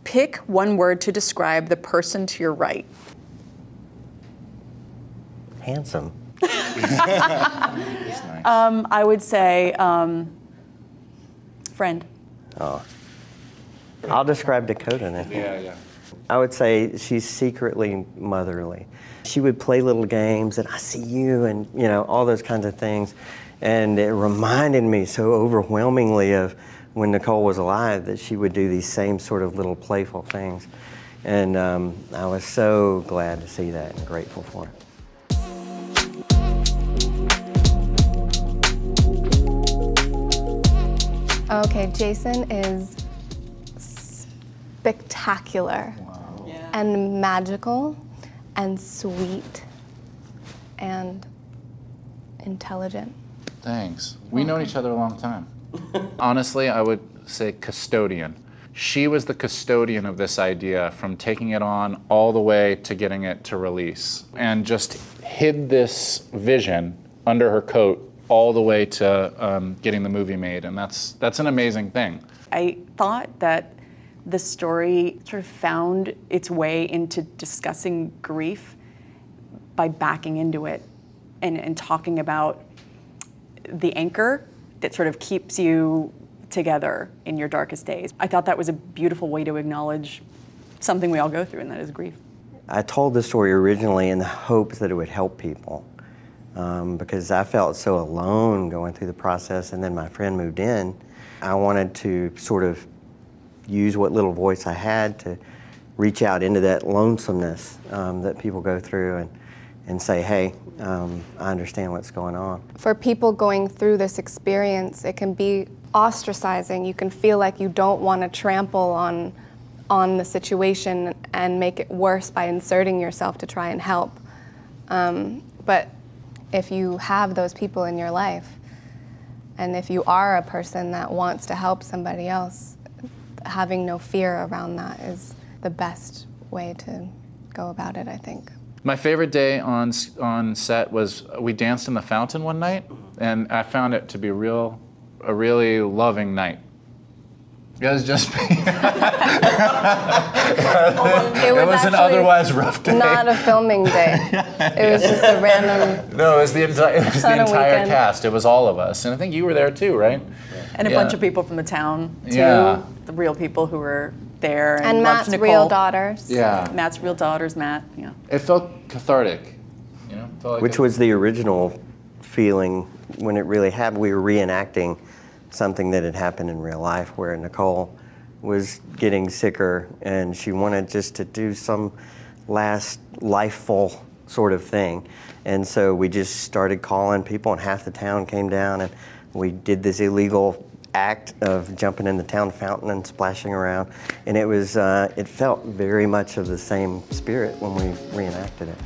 Pick one word to describe the person to your right. Handsome. I would say friend. Oh. I'll describe Dakota then. Yeah. I would say she's secretly motherly. She would play little games and I see you and, you know, all those kinds of things. And it reminded me so overwhelmingly of when Nicole was alive that she would do these same sort of little playful things. And I was so glad to see that and grateful for it. Okay, Jason is spectacular. Wow. Yeah. And magical and sweet and intelligent. Thanks. We've known each other a long time. Honestly, I would say custodian. She was the custodian of this idea from taking it on all the way to getting it to release, and just hid this vision under her coat all the way to getting the movie made, and that's an amazing thing. I thought that the story sort of found its way into discussing grief by backing into it and talking about the anchor that sort of keeps you together in your darkest days. I thought that was a beautiful way to acknowledge something we all go through, and that is grief. I told the story originally in the hopes that it would help people because I felt so alone going through the process, and then my friend moved in. I wanted to sort of use what little voice I had to reach out into that lonesomeness that people go through and say, hey, I understand what's going on. For people going through this experience, it can be ostracizing. You can feel like you don't want to trample on the situation and make it worse by inserting yourself to try and help. But if you have those people in your life, and if you are a person that wants to help somebody else, having no fear around that is the best way to go about it, I think. My favorite day on set was we danced in the fountain one night, and I found it to be a really loving night. It was just me. It was an otherwise rough day. Not a filming day. It was just a random. No, it was the entire cast. It was all of us, and I think you were there too, right? And a bunch of people from the town too. Yeah. The real people who were there. And Matt's Nicole. real daughters. Yeah. Matt's real daughters, Matt. Yeah. It felt cathartic, you know. Felt like Which was the original feeling when it really happened. We were reenacting something that had happened in real life where Nicole was getting sicker and she wanted just to do some last lifeful sort of thing. And so we just started calling people and half the town came down and we did this illegal act of jumping in the town fountain and splashing around. And it was, it felt very much of the same spirit when we reenacted it.